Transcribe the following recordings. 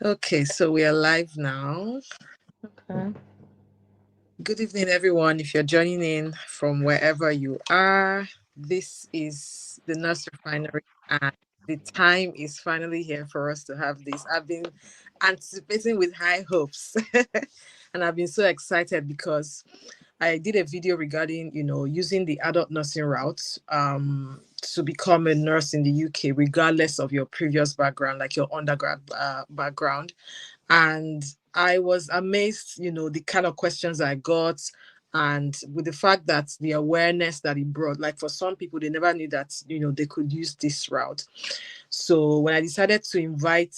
Okay, so we are live now. Okay. Good evening, everyone. If you're joining in from wherever you are, this is the Nurse Refinery, and the time is finally here for us to have this. I've been anticipating with high hopes, and I've been so excited because I did a video regarding, using the adult nursing route to become a nurse in the UK, regardless of your previous background, like your undergrad background. And I was amazed, the kind of questions I got, and with the fact that the awareness that it brought. Like for some people, they never knew that, they could use this route. So when I decided to invite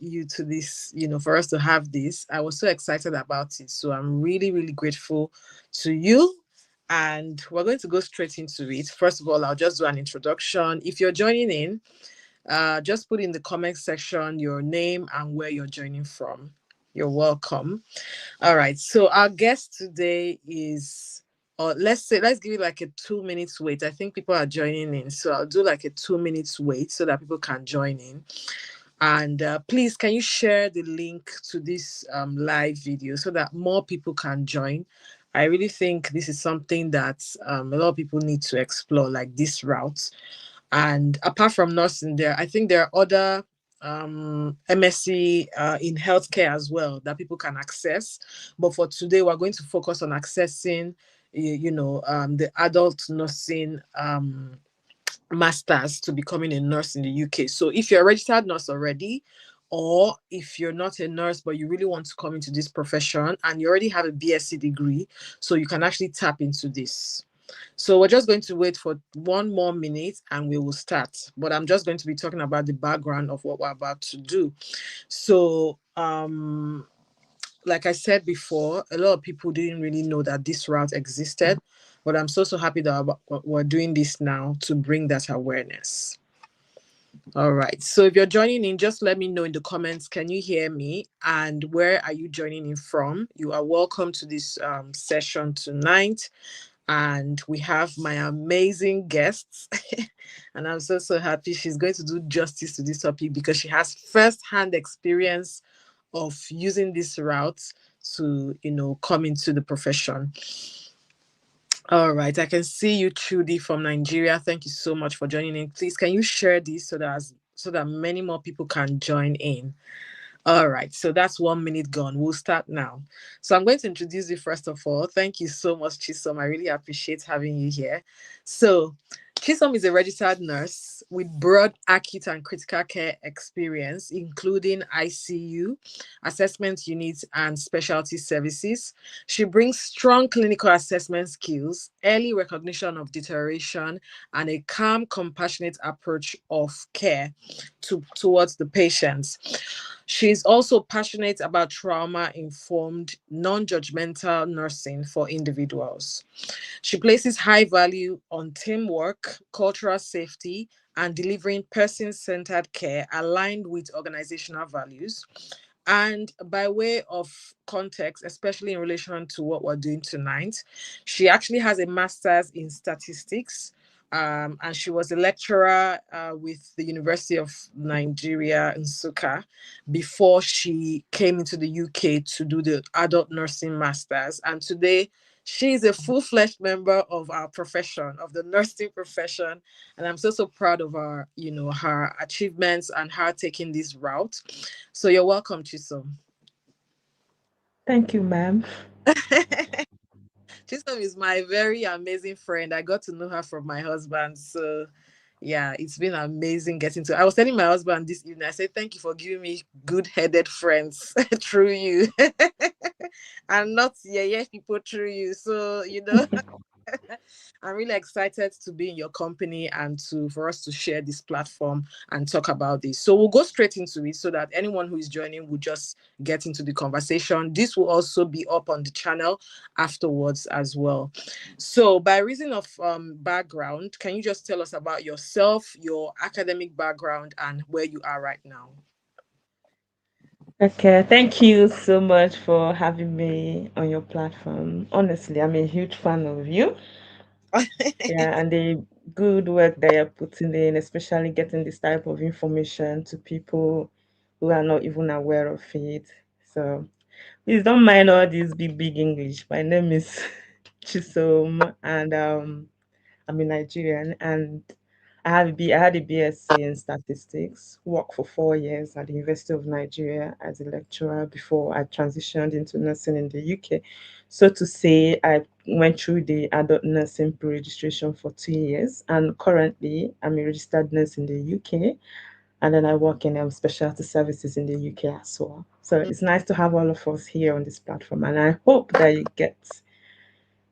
you to this, for us to have this, I was so excited about it. So I'm really, really grateful to you. And we're going to go straight into it. First of all, I'll just do an introduction. If you're joining in, just put in the comment section your name and where you're joining from. You're welcome. All right. So our guest today is, or let's give it like a 2 minutes wait. I think people are joining in. So I'll do like a 2 minutes wait so that people can join in. And please, can you share the link to this live video so that more people can join? I really think this is something that a lot of people need to explore, like this route. And apart from nursing, I think there are other MSc in healthcare as well that people can access. But for today, we're going to focus on accessing, the adult nursing masters to becoming a nurse in the UK. So if you're a registered nurse already, or if you're not a nurse but you really want to come into this profession and you already have a BSc degree, so you can actually tap into this. So we're just going to wait for 1 more minute and we will start. But I'm just going to be talking about the background of what we're about to do. So like I said before, a lot of people didn't really know that this route existed. But I'm so happy that we're doing this now to bring that awareness. All right. So if you're joining in, just let me know in the comments. Can you hear me? And where are you joining in from? You are welcome to this session tonight. And we have my amazing guests. And I'm so happy she's going to do justice to this topic because she has first-hand experience of using this route to, come into the profession. All right, I can see you, Trudy from Nigeria. Thank you so much for joining in. Please, can you share this so that many more people can join in? All right, so that's 1 minute gone. We'll start now. So I'm going to introduce you first of all. Thank you so much, Chisom. I really appreciate having you here. So Chisom is a registered nurse with broad acute and critical care experience, including ICU, assessment units, and specialty services. She brings strong clinical assessment skills, early recognition of deterioration, and a calm, compassionate approach of care towards the patients. She's also passionate about trauma informed, non judgmental nursing for individuals. She places high value on teamwork, cultural safety, and delivering person centered care aligned with organizational values. And by way of context, especially in relation to what we're doing tonight, she actually has a master's in statistics. And she was a lecturer with the University of Nigeria Nsukka before she came into the UK to do the adult nursing masters. And today, she is a full-fledged member of our profession, of the nursing profession. And I'm so proud of her, her achievements and her taking this route. So you're welcome, Chisom. Thank you, ma'am. Chisom is my very amazing friend. I got to know her from my husband. So yeah, it's been amazing getting to. I was telling my husband this evening, I said, thank you for giving me good headed friends through you. And not yeah people through you. So, I'm really excited to be in your company and for us to share this platform and talk about this. So we'll go straight into it so that anyone who is joining will just get into the conversation. This will also be up on the channel afterwards as well. So by reason of background, can you just tell us about yourself, your academic background, and where you are right now? Okay, thank you so much for having me on your platform. Honestly, I'm a huge fan of you. Yeah, and the good work that you're putting in, especially getting this type of information to people who are not even aware of it. So please don't mind all this big English. My name is Chisom, and I'm a Nigerian, and I had a BSc in statistics. Worked for 4 years at the University of Nigeria as a lecturer before I transitioned into nursing in the UK. So to say, I went through the adult nursing pre-registration for 2 years, and currently I'm a registered nurse in the UK, and then I work in specialty services in the UK as well. So it's nice to have all of us here on this platform, and I hope that you get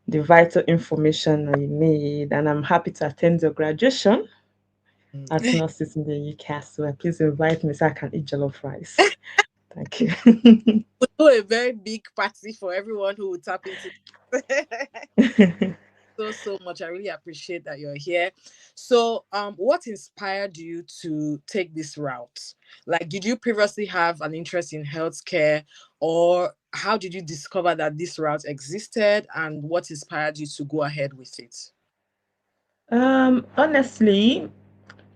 the vital information that you need. And I'm happy to attend your graduation at Mm. nurses in the UK as well. Please invite me so I can eat jollof rice. Thank you. We do a very big party for everyone who will tap into this. So much. I really appreciate that you're here. So what inspired you to take this route? Like, did you previously have an interest in healthcare, or how did you discover that this route existed, and what inspired you to go ahead with it? Honestly,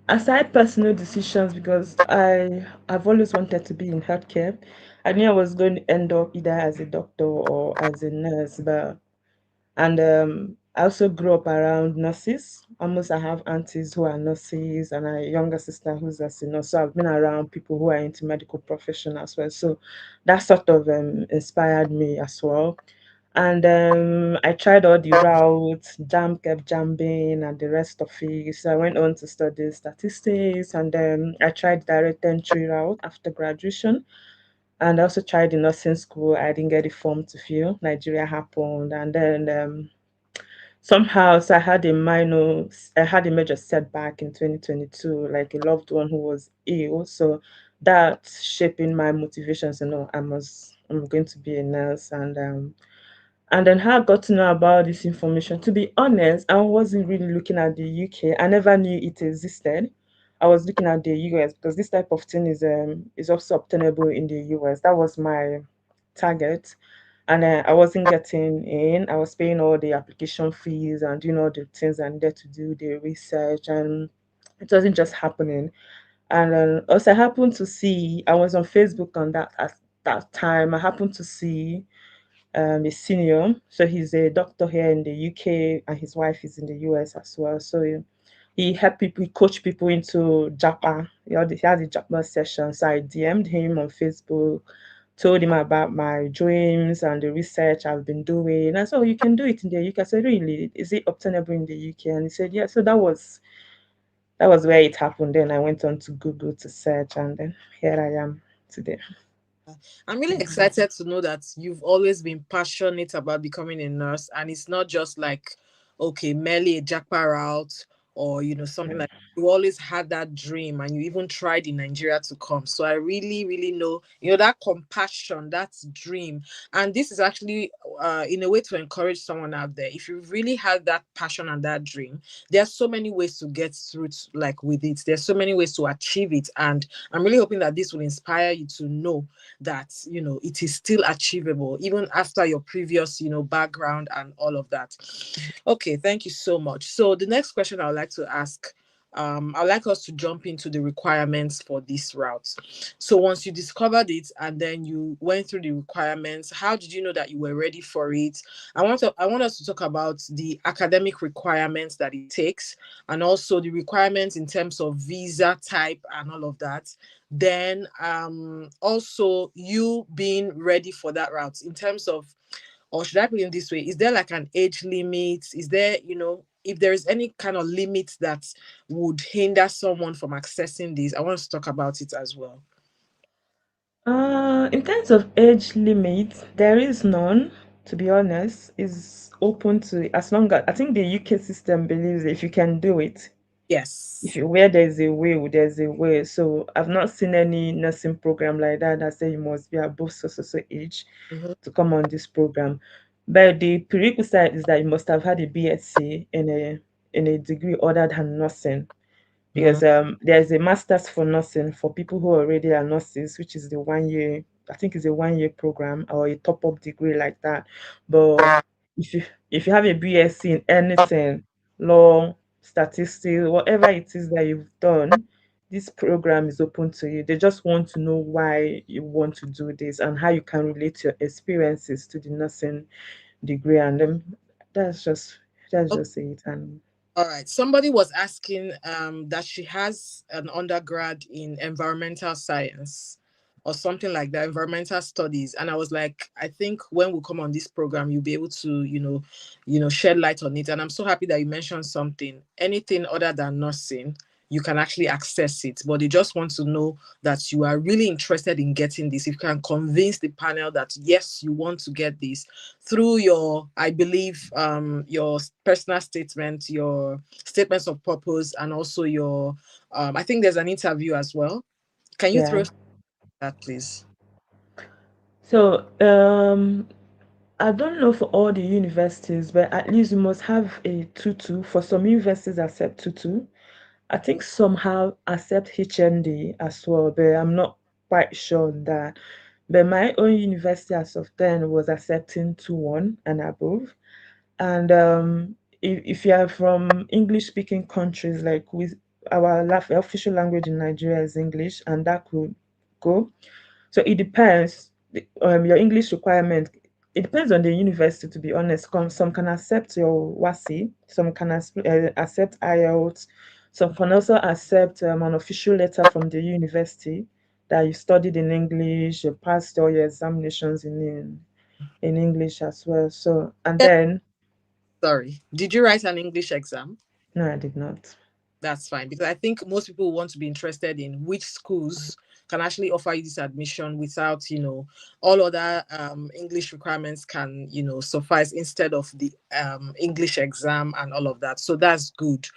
aside personal decisions, because I've always wanted to be in healthcare. I knew I was going to end up either as a doctor or as a nurse, but and I also grew up around nurses. Almost I have aunties who are nurses and a younger sister who's a nurse. So I've been around people who are into medical profession as well. So that sort of inspired me as well. And I tried all the routes, jam kept jumping and the rest of it. So I went on to study statistics, and I tried direct entry route after graduation. And I also tried the nursing school. I didn't get the form to fill. Nigeria happened, and then somehow, so I had a major setback in 2022, like a loved one who was ill. So that shaping my motivations, I'm going to be a nurse, and then how I got to know about this information. To be honest, I wasn't really looking at the UK. I never knew it existed. I was looking at the US because this type of thing is also obtainable in the US. That was my target, and I wasn't getting in. I was paying all the application fees and doing all the things I needed to do, the research, and it wasn't just happening. And also, I happened to see I was on Facebook on that at that time. I happened to see a senior. So he's a doctor here in the UK, and his wife is in the US as well. So he helped people, he coached people into Japa. He had a Japa session. So I DM'd him on Facebook, told him about my dreams and the research I've been doing. And so you can do it in the UK. I said, really? Is it obtainable in the UK? And he said, yeah. So that was where it happened. Then I went on to Google to search, and then here I am today. I'm really excited to know that you've always been passionate about becoming a nurse, and it's not just like, okay, merely a jackpot route, or something Yeah. like, you always had that dream, and you even tried in Nigeria to come. So I really, really know, that compassion, that's dream. And this is actually in a way to encourage someone out there. If you really had that passion and that dream, there's so many ways to get through like with it. There's so many ways to achieve it. And I'm really hoping that this will inspire you to know that it is still achievable even after your previous background and all of that. Okay, thank you so much. So the next question I would like to ask, I'd like us to jump into the requirements for this route. So once you discovered it and then you went through the requirements, how did you know that you were ready for it? I want us to talk about the academic requirements that it takes, and also the requirements in terms of visa type and all of that. Then also you being ready for that route in terms of, or should I put it this way, is there like an age limit? Is there, if there is any kind of limit that would hinder someone from accessing this? I want to talk about it as well. In terms of age limit, there is none. To be honest, is open to as long as I think the UK system believes if you can do it, if Yes. you where there's a will, there's a way. So I've not seen any nursing program like that that say you must be above so age Mhm. to come on this program. But the prerequisite is that you must have had a BSc in a degree other than nursing, Mm. because there's a master's for nursing for people who already are nurses, which is the 1 year, I think it's a 1 year program or a top up degree like that. But if you have a BSc in anything, law, statistics, whatever it is that you've done, this program is open to you. They just want to know why you want to do this and how you can relate your experiences to the nursing degree. And that's just that's Okay. just it. And All right. Somebody was asking that she has an undergrad in environmental science or something like that, environmental studies. And I was like, I think when we come on this program, you'll be able to, shed light on it. And I'm so happy that you mentioned something. Anything other than nursing, you can actually access it. But they just want to know that you are really interested in getting this. If you can convince the panel that yes, you want to get this through your, I believe, your personal statement, your statements of purpose, and also your, I think there's an interview as well. Can you yeah. throw that, please? So I don't know for all the universities, but at least you must have a tutu. For some universities accept tutu. I think somehow accept HND as well, but I'm not quite sure on that. But my own university as of then was accepting 2-1 and above. And if you are from English speaking countries, like with our official language in Nigeria is English, and that could go. So it depends. Your English requirement. It depends on the university, to be honest. Some can accept your WASI, some can accept IELTS, some can also accept an official letter from the university that you studied in English, you passed all your examinations in English as well. So, and Yes. then, Sorry. Did you write an English exam? no, I did not. That's fine because I think most people want to be interested in which schools can actually offer you this admission without, all other English requirements can, suffice instead of the English exam and all of that. So that's good.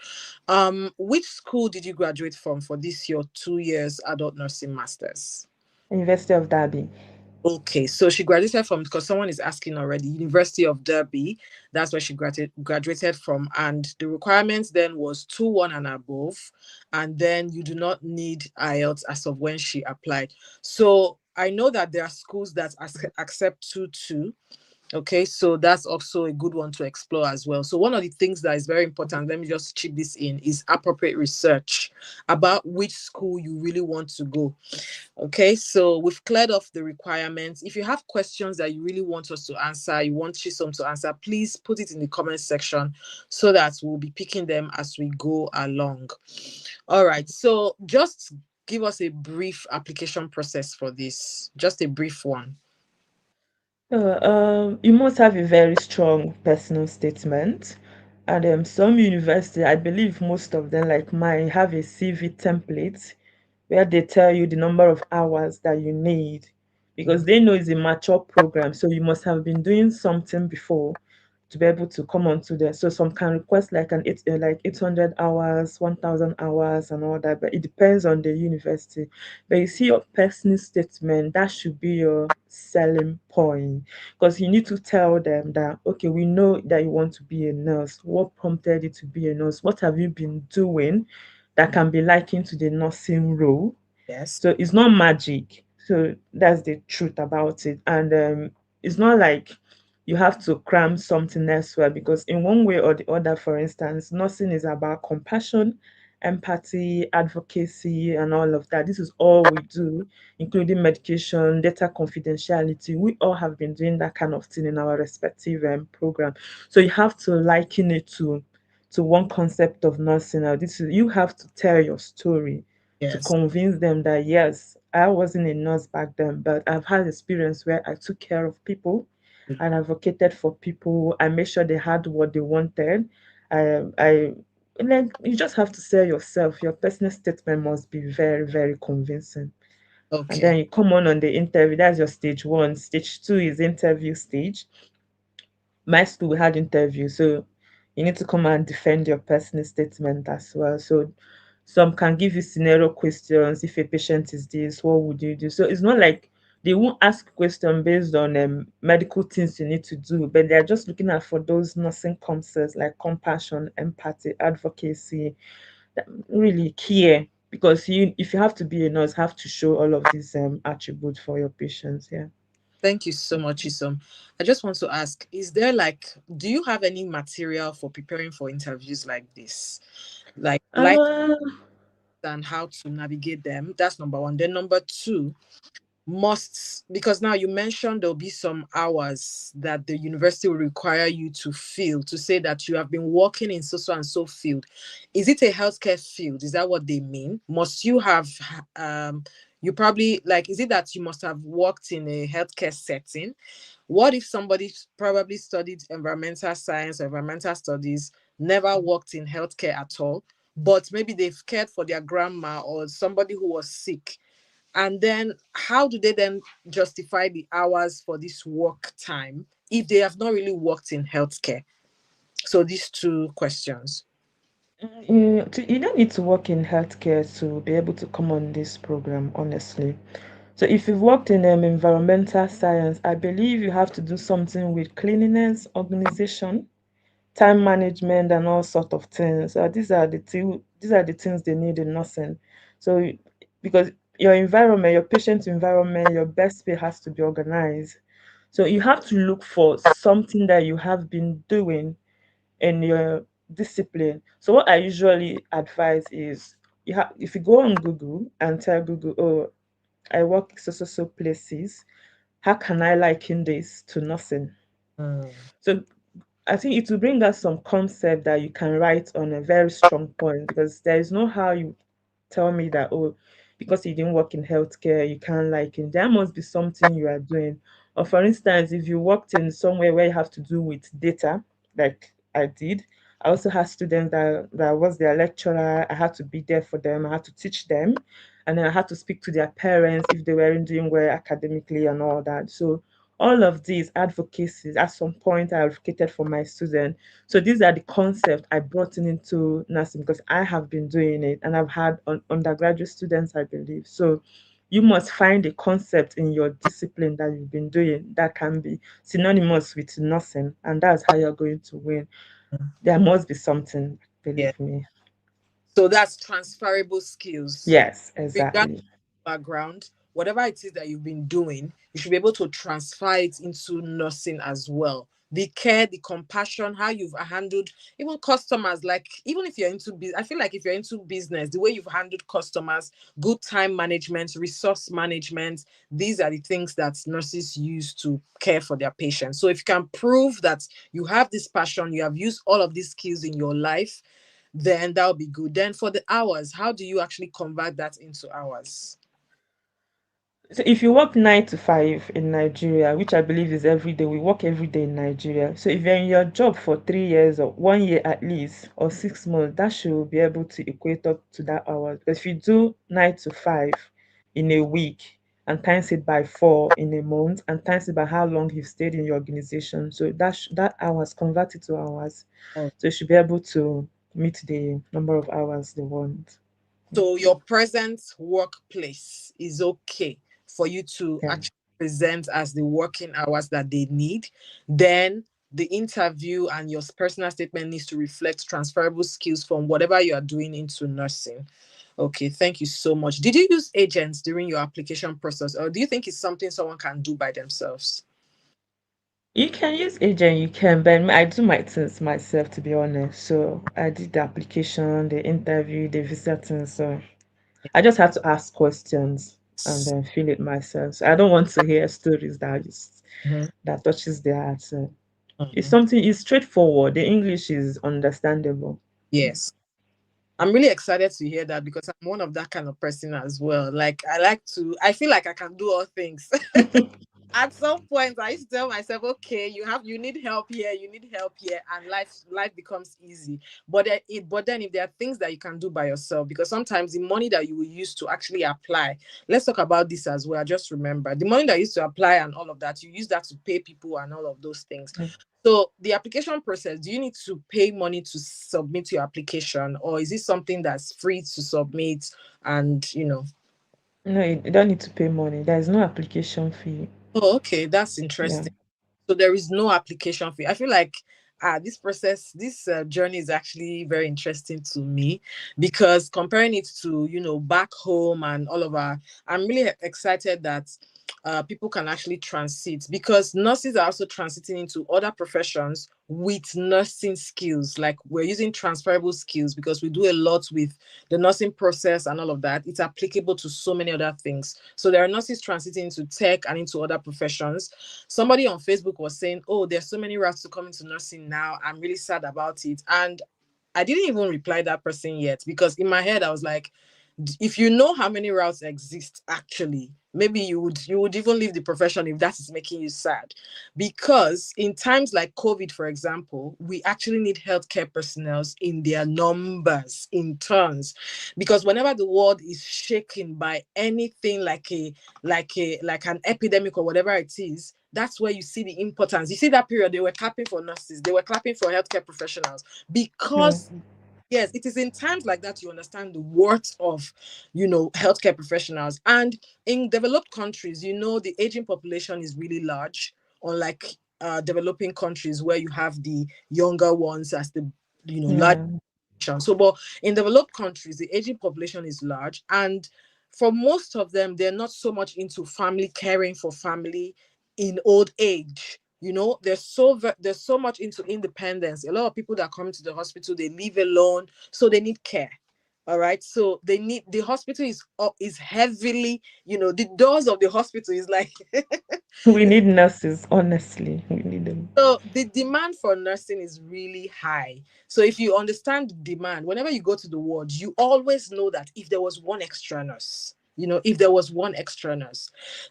Which school did you graduate from for this your 2 years adult nursing masters? University of Derby. Okay, so she graduated from, because someone is asking already, University of Derby. That's where she graduated from, and the requirements then was 2-1 and above, and then you do not need IELTS as of when she applied. So I know that there are schools that accept 2-2. Okay, so that's also a good one to explore as well. So one of the things that is very important, let me just chip this in, is appropriate research about which school you really want to go. Okay, so we've cleared off the requirements. If you have questions that you really want us to answer, you want Chisom to answer, please put it in the comment section so that we'll be picking them as we go along. All right, so just give us a brief application process for this, just a brief one. You must have a very strong personal statement. And some university, I believe most of them, like mine, have a CV template where they tell you the number of hours that you need because they know it's a mature program. So you must have been doing something before to be able to come onto there. So some can request like like 800 hours, 1,000 hours, and all that. But it depends on the university. But you see your personal statement, that should be your selling point because you need to tell them that okay, we know that you want to be a nurse. What prompted you to be a nurse? What have you been doing that can be likened to the nursing role? Yes. So it's not magic. So that's the truth about it. And it's not like you have to cram something elsewhere because in one way or the other, for instance, nursing is about compassion, empathy, advocacy, and all of that. This is all we do, including medication, data confidentiality. We all have been doing that kind of thing in our respective program. So you have to liken it to one concept of nursing. Now, this is you have to tell your story to Yes. convince them that yes, I wasn't a nurse back then, but I've had experience where I took care of people and advocated for people. I made sure they had what they wanted. I like you just have to sell yourself. Your personal statement must be very, very convincing. And then Okay. you come on the interview. That's your stage one. Stage two is interview stage. My school we had interview, so you need to come and defend your personal statement as well. So some can give you scenario questions. If a patient is this, what would you do? So it's not like they won't ask question based on medical things you need to do, but they're just looking at for those nursing concepts like compassion, empathy, advocacy, that really care. Because you, if you have to be a nurse, have to show all of these attributes for your patients. Yeah. Thank you so much, Isom. I just want to ask, is there like, do you have any material for preparing for interviews like this? Like, Uh, and how to navigate them. That's number one. Then number two, must, because now you mentioned there'll be some hours that the university will require you to fill to say that you have been working in so and so field. Is it a healthcare field? Is that what they mean? Must you have you probably, like, is it that you must have worked in a healthcare setting? What if somebody probably studied environmental science or environmental studies, never worked in healthcare at all, but maybe they've cared for their grandma or somebody who was sick? And then how do they then justify the hours for this work time if they have not really worked in healthcare? So these two questions. You don't need to work in healthcare to be able to come on this program, honestly. So if you've worked in environmental science, I believe you have to do something with cleanliness, organization, time management, and all sort of things. These are the things they need in nursing. So because your environment, your patient environment, your best way has to be organized. So you have to look for something that you have been doing in your discipline. So what I usually advise is if you go on Google and tell Google, oh, I work so places, how can I liken this to nursing? Mm. So I think it will bring us some concept that you can write on a very strong point, because there is no how you tell me that, oh, because you didn't work in healthcare you can't like it. There must be something you are doing. Or for instance, if you worked in somewhere where you have to do with data, like I did. I also had students that was their lecturer. I had to be there for them, I had to teach them, and then I had to speak to their parents if they weren't doing well academically and all that. So all of these advocacies, at some point I advocated for my students. So these are the concepts I brought into nursing because I have been doing it and I've had undergraduate students, I believe. So you must find a concept in your discipline that you've been doing that can be synonymous with nursing, and that's how you're going to win. There must be something, Yeah. believe me. So that's transferable skills. Yes, Regardless exactly. of background, whatever it is that you've been doing, you should be able to transfer it into nursing as well. The care, the compassion, how you've handled even customers, like even if you're into business, I feel like if you're into business, the way you've handled customers, good time management, resource management, these are the things that nurses use to care for their patients. So if you can prove that you have this passion, you have used all of these skills in your life, then that'll be good. Then for the hours, how do you actually convert that into hours? So if you work 9 to 5 in Nigeria, which I believe is every day, we work every day in Nigeria. So if you're in your job for 3 years or 1 year at least, or 6 months, that should be able to equate up to that hour. Because if you do 9 to 5 in a week and times it by 4 in a month and times it by how long you've stayed in your organization, so that hours converted to hours. Oh. So you should be able to meet the number of hours they want. So your present workplace is okay for you to Yeah. actually present as the working hours that they need. Then the interview and your personal statement needs to reflect transferable skills from whatever you are doing into nursing. Okay, thank you so much. Did you use agents during your application process, or do you think it's something someone can do by themselves? You can use agent, you can, but I do my things myself, to be honest. So I did the application, the interview, the visa thing. So I just had to ask questions and then fill it myself. So I don't want to hear stories Mhm. that touches their heart. So it's Mhm. something. It's straightforward. The English is understandable. Yes. I'm really excited to hear that because I'm one of that kind of person as well. Like I feel like I can do all things. At some point I used to tell myself, okay, you need help here, you need help here, and life becomes easy. But then if there are things that you can do by yourself, because sometimes the money that you will use to actually apply, let's talk about this as well. Just remember the money that you used to apply and all of that, you use that to pay people and all of those things. So the application process, do you need to pay money to submit your application, or is it something that's free to submit and No, you don't need to pay money. There is no application fee. Oh, okay, that's Yeah. interesting. So there is no application fee. I feel like this process, this journey is actually very interesting to me because comparing it to back home and all of our, I'm really excited that people can actually transit, because nurses are also transiting into other professions with nursing skills. Like, we're using transferable skills because we do a lot with the nursing process and all of that. It's applicable to so many other things. So there are nurses transiting into tech and into other professions. Somebody on Facebook was saying, oh, there's so many routes to come into nursing now. I'm really sad about it. And I didn't even reply that person yet, because in my head I was like, if you know how many routes exist, actually, maybe you would even leave the profession if that is making you sad. Because in times like COVID, for example, we actually need healthcare personnel in their numbers, in tons. Because whenever the world is shaken by anything like an epidemic or whatever it is, that's where you see the importance. You see that period, they were clapping for nurses, they were clapping for healthcare professionals, Hmm. because yes, it is in times like that you understand the worth of, healthcare professionals. And in developed countries, the aging population is really large, unlike developing countries where you have the younger ones as the, large Yeah. population. So, but in developed countries, the aging population is large, and for most of them, they're not so much into family, caring for family in old age. They're so much into independence. A lot of people that come into the hospital, they live alone, so they need care. All right, so they need, the hospital is heavily, the doors of the hospital is like We need nurses, honestly. We need them. so the demand for nursing is really high. So if you understand the demand, whenever you go to the ward, you always know that if there was one extra nurse, if there was one extra nurse,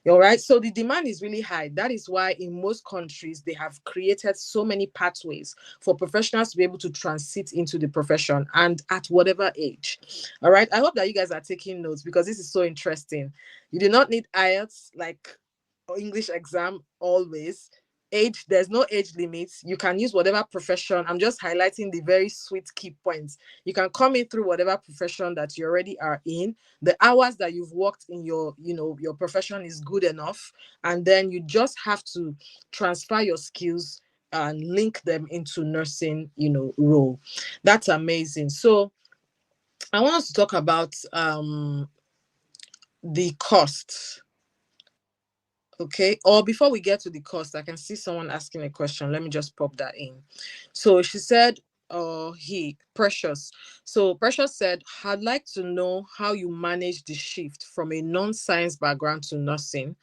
all right. So the demand is really high. That is why in most countries they have created so many pathways for professionals to be able to transit into the profession, and at whatever age. All right. I hope that you guys are taking notes, because this is so interesting. You do not need IELTS like or English exam always. Age, there's no age limits. You can use whatever profession. I'm just highlighting the very sweet key points. You can come in through whatever profession that you already are in. The hours that you've worked in your profession is good enough, and then you just have to transfer your skills and link them into nursing role. That's amazing. So I want us to talk about the cost. Okay. Or before we get to the cost, I can see someone asking a question. Let me just pop that in. So she said, Precious. So Precious said, I'd like to know how you manage the shift from a non-science background to nursing,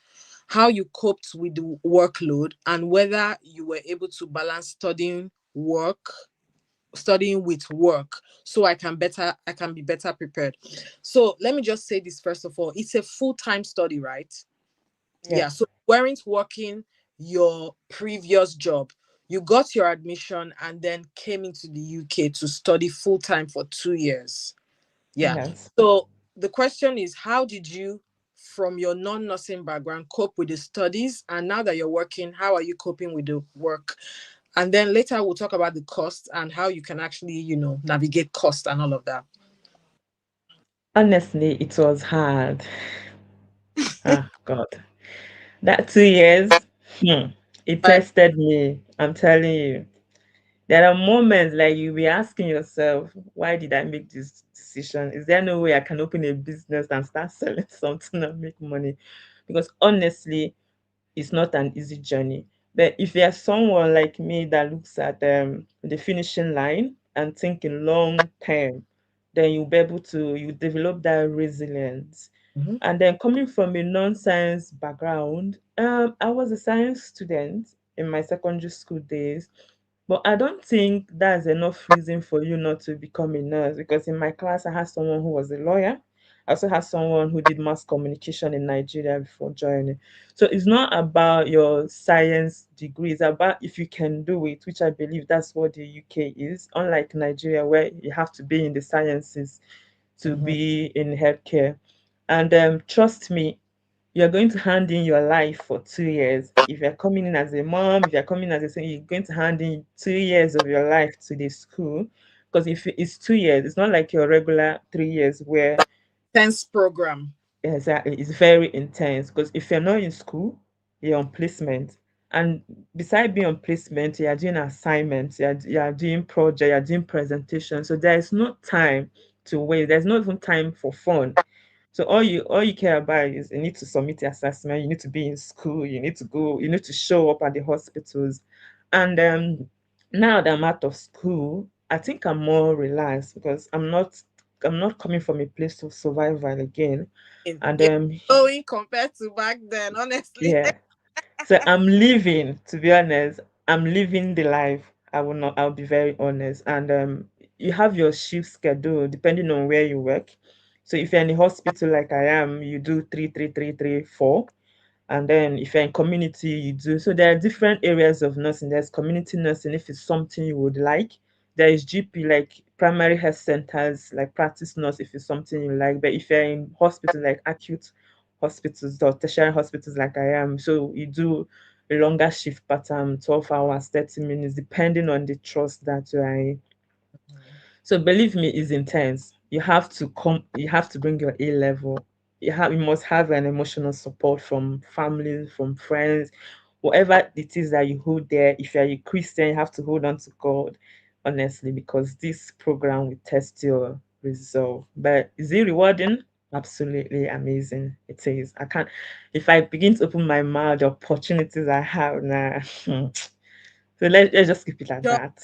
how you coped with the workload, and whether you were able to balance studying with work, so I can be better prepared. So let me just say this first of all. It's a full-time study, right? Yeah, Yes. so you weren't working your previous job. You got your admission and then came into the UK to study full time for 2 years. Yeah. Yes. So the question is, how did you, from your non-nursing background, cope with the studies? And now that you're working, how are you coping with the work? And then later we'll talk about the cost and how you can actually, navigate cost and all of that. Honestly, it was hard. Ah, God. That 2 years, it Like, tested me. I'm telling you. There are moments like you'll be asking yourself, why did I make this decision? Is there no way I can open a business and start selling something and make money? Because honestly, it's not an easy journey. But if you're someone like me that looks at the finishing line and thinking long term, then you'll be able to you develop that resilience. mhm, And then coming from a non-science background, I was a science student in my secondary school days, but I don't think that's enough reason for you not to become a nurse, because in my class I had someone who was a lawyer. I also had someone who did mass communication in Nigeria before joining. So it's not about your science degree, it's about if you can do it, which I believe that's what the UK is, unlike Nigeria where you have to be in the sciences to mhm. be in healthcare. And trust me, you're going to hand in your life for 2 years. If you're coming in as a mom, if you're coming as a son, you're going to hand in 2 years of your life to the school. Because if it's 2 years, it's not like your regular 3 years where Tense program. exactly it's very intense. Because if you're not in school, you're on placement. And beside being on placement, you're doing assignments, you're doing project, you're doing presentations. So there is no time to waste. There's not even time for fun. So all you care about is you need to submit the assessment, you need to be in school, you need to go, you need to show up at the hospitals. And now that I'm out of school, I think I'm more relaxed because I'm not coming from a place of survival again. And Yeah, going compared to back then, honestly. yeah. So I'm living, to be honest, I'm living the life. I'll be very honest. And you have your shift schedule depending on where you work. So if you're in a hospital like I am, you do 3, 3, 3, 3, 4. And then if you're in community, you do. So there are different areas of nursing. There's community nursing if it's something you would like. There is GP, like primary health centers, like practice nurse if it's something you like. But if you're in hospital, like acute hospitals or tertiary hospitals like I am, so you do a longer shift pattern, 12 hours, 30 minutes, depending on the trust that you are in. So believe me, it's intense. You have to bring your A level. You must have an emotional support from family, from friends, whatever it is that you hold there. If you're a Christian, you have to hold on to God, honestly, because this program will test your resolve. But is it rewarding? Absolutely amazing. It is. I can't if I begin to open my mouth, the opportunities I have now. So let's just keep it at Sure. that.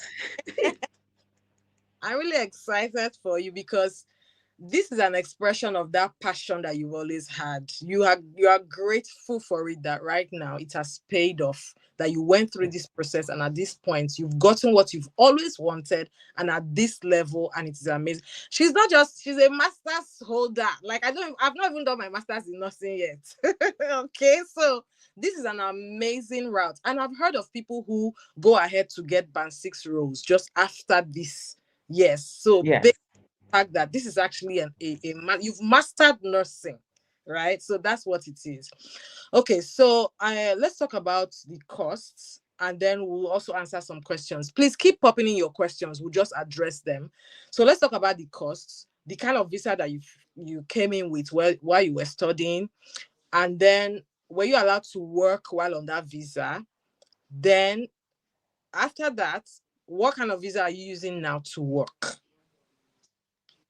I'm really excited for you because this is an expression of that passion that you've always had. You are grateful for it that right now it has paid off. That you went through this process and at this point you've gotten what you've always wanted and at this level and it is amazing. She's a master's holder. Like I've not even done my master's in nursing yet. Okay, so this is an amazing route. And I've heard of people who go ahead to get band six roles just after this. Yes. So Yes. fact that this is actually you've mastered nursing, right? So that's what it is. Okay, so let's talk about the costs and then we'll also answer some questions. Please keep popping in your questions, we'll just address them. So let's talk about the costs, the kind of visa that you came in with while you were studying, and then were you allowed to work while on that visa? Then after that, what kind of visa are you using now to work?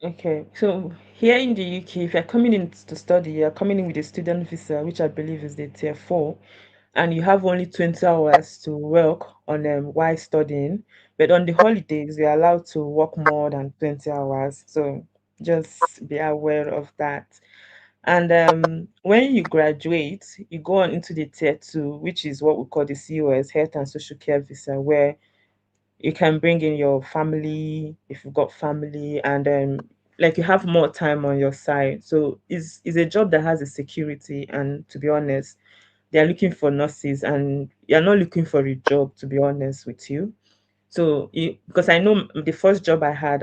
Okay, so here in the UK, if you're coming in to study, you're coming in with a student visa, which I believe is the tier 4, and you have only 20 hours to work on while studying. But on the holidays, you're allowed to work more than 20 hours. So just be aware of that. And when you graduate, you go on into the tier 2, which is what we call the COS, Health and Social Care Visa, where you can bring in your family if you've got family, and like you have more time on your side. So it's a job that has a security, and to be honest, they are looking for nurses and you're not looking for a job, to be honest with you. So because I know the first job I had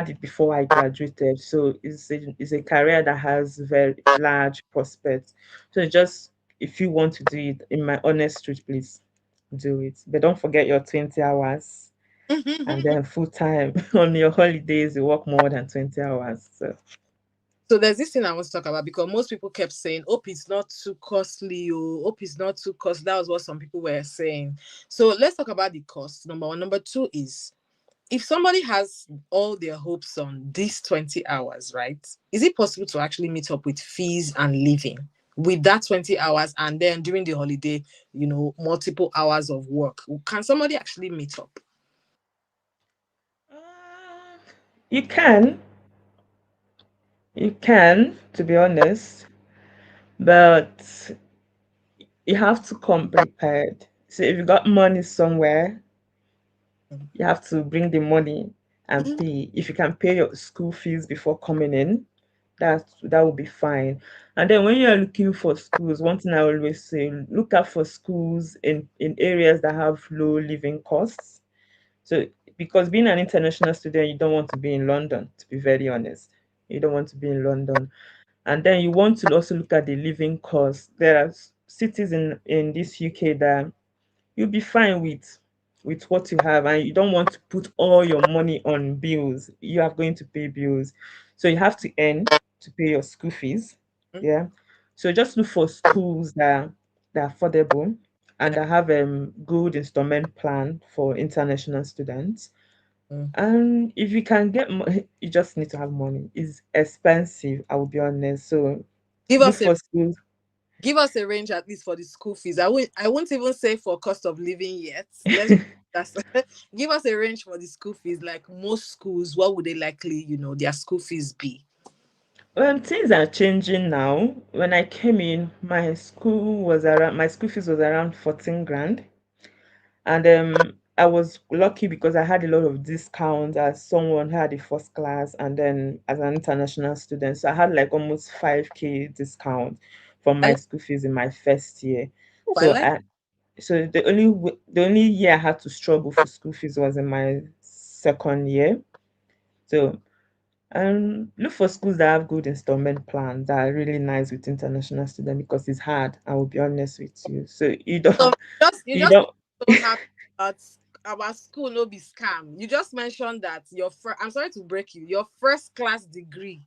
it before I graduated, so it's a career that has very large prospects. So just if you want to do it, in my honest truth, please do it, but don't forget your 20 hours. And then full time on your holidays you work more than 20 hours. So So there's this thing I want to talk about because most people kept saying, "Hope it's not too costly." Oh, hope it's not too costly. That was what some people were saying. So let's talk about the cost. Number one. Number two is if somebody has all their hopes on these 20 hours, right? Is it possible to actually meet up with fees and living with that 20 hours and then during the holiday, multiple hours of work? Can somebody actually meet up? uh, you can to be honest, but you have to come prepared. So if you got money somewhere, you have to bring the money and pay. If you can pay your school fees before coming in, that will be fine. And then when you're looking for schools, one thing I always say, look out for schools in areas that have low living costs. So because being an international student, you don't want to be in London, to be very honest. You don't want to be in London. And then you want to also look at the living costs. There are cities in this UK that you'll be fine with what you have, and you don't want to put all your money on bills. You are going to pay bills, so you have to earn to pay your school fees. Yeah, so just look for schools that are affordable and that have good installment plan for international students. Mm. And if you can get money, you just need to have money. It's expensive, I will be honest. So Give look us a for schools. give us a range at least for the school fees. I won't even say for cost of living yet. Let's that's give us a range for the school fees. Like most schools, what would they likely, their school fees be? Things are changing now. When I came in, my school fees was around 14 grand. And I was lucky because I had a lot of discounts as someone who had a first class and then as an international student. So I had like almost 5K discount from I my like, school fees in my first year. oh, I So like I so the only year I had to struggle for school fees was in my second year. So look for schools that have good installment plans that are really nice with international students because it's hard. I will be honest with you. So you so don't you you just don't so happy about our school no be scam. You just mentioned that I'm sorry to break you, your first class degree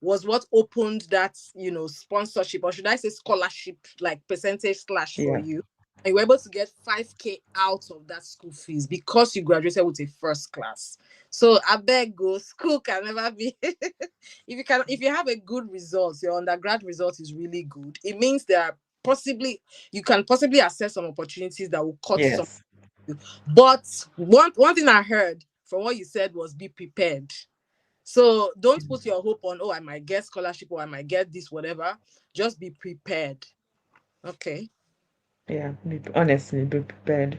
was what opened that, sponsorship, or should I say scholarship, like percentage slash for yeah. you. And you were able to get 5K out of that school fees because you graduated with a first class. So I beg go, school can never be if you have a good result, your undergrad result is really good. It means you can possibly access some opportunities that will cut some. Yes. But one thing I heard from what you said was be prepared. So don't put your hope on, oh, I might get scholarship or I might get this, whatever. Just be prepared. Okay. Yeah, honestly, be prepared.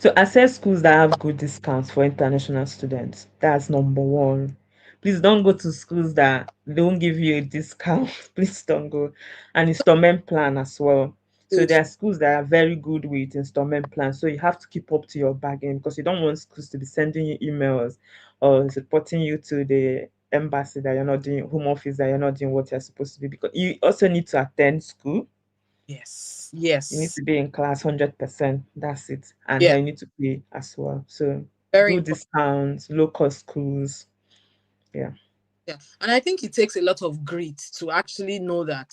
So access schools that have good discounts for international students. That's number one. Please don't go to schools that don't give you a discount. Please don't go. An installment plan as well. So Good. there are schools that are very good with installment plans. So you have to keep up to your bargain because you don't want schools to be sending you emails or reporting you to the embassy that you're not doing home office that you're not doing what you're supposed to do because you also need to attend school. Yes. You need Yes. to be in class 100%. That's it. And Yeah. then you need to pay as well. So Very good important. discounts, low cost schools. Yeah. Yeah. And I think it takes a lot of grit to actually know that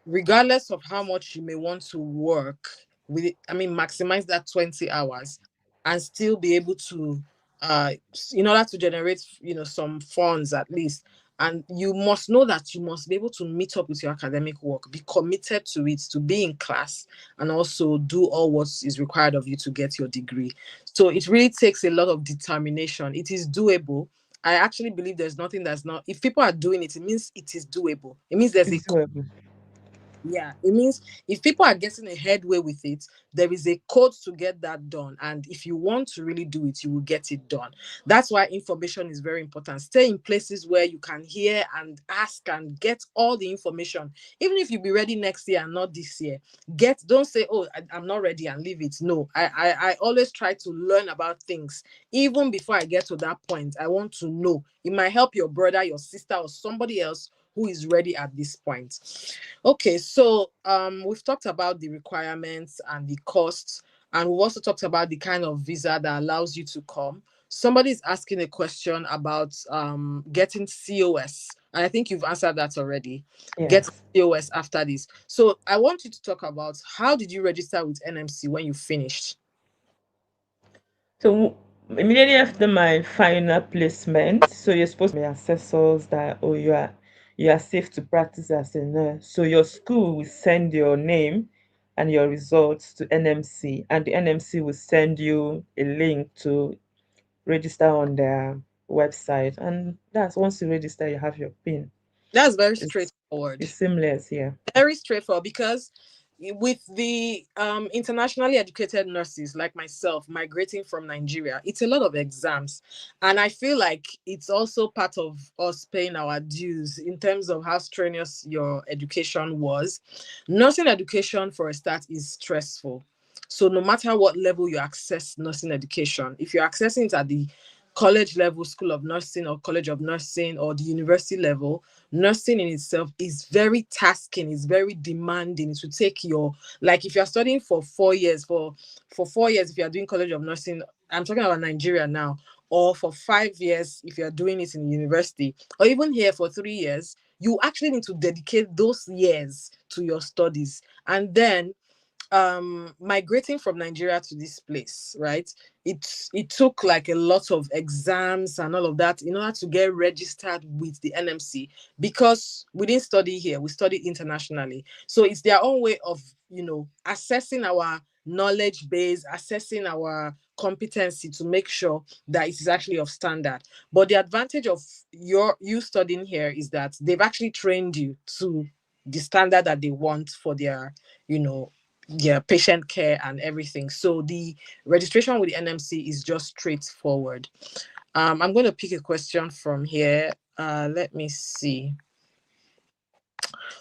regardless of how much you may want to work with it, I mean, maximize that 20 hours and still be able to, uh, in order to generate, some funds at least. And you must know that you must be able to meet up with your academic work, be committed to it, to be in class, and also do all what is required of you to get your degree. So it really takes a lot of determination. It is doable. I actually believe there's nothing that's not, if people are doing it, it means it is doable. It means there's a It's doable. yeah, it means if people are getting a headway with it, there is a code to get that done. And if you want to really do it, you will get it done. That's why information is very important. Stay in places where you can hear and ask and get all the information. Even if you be ready next year and not this year, don't say, oh, I'm not ready and leave it. No, I always try to learn about things. Even before I get to that point, I want to know. It might help your brother, your sister, or somebody else who is ready at this point. Okay, so we've talked about the requirements and the costs, and we've also talked about the kind of visa that allows you to come. Somebody's asking a question about getting COS, and I think you've answered that already. Get Yes. COS after this. So I want you to talk about how did you register with NMC when you finished? So immediately after my final placement, so you're supposed to be assessors that you are safe to practice as a nurse. So your school will send your name and your results to NMC, and the NMC will send you a link to register on their website. And that's once you register, you have your PIN. That's very It's straightforward. it's seamless, yeah. Very straightforward because with the internationally educated nurses like myself migrating from Nigeria, it's a lot of exams. And I feel like it's also part of us paying our dues in terms of how strenuous your education was. Nursing education, for a start, is stressful. So no matter what level you access nursing education, if you're accessing it at the college level, school of nursing or college of nursing or the university level, nursing in itself is very tasking, it's very demanding. It will take like if you're studying for 4 years, for 4 years, if you're doing college of nursing, I'm talking about Nigeria now, or for 5 years, if you're doing it in university, or even here for 3 years, you actually need to dedicate those years to your studies. And then migrating from Nigeria to this place, right? It took like a lot of exams and all of that in order to get registered with the NMC, because we didn't study here, we studied internationally. So it's their own way of, assessing our knowledge base, assessing our competency to make sure that it is actually of standard. But the advantage of you studying here is that they've actually trained you to the standard that they want for you know their patient care and everything. So the registration with the NMC is just straightforward. I'm going to pick a question from here. Let me see.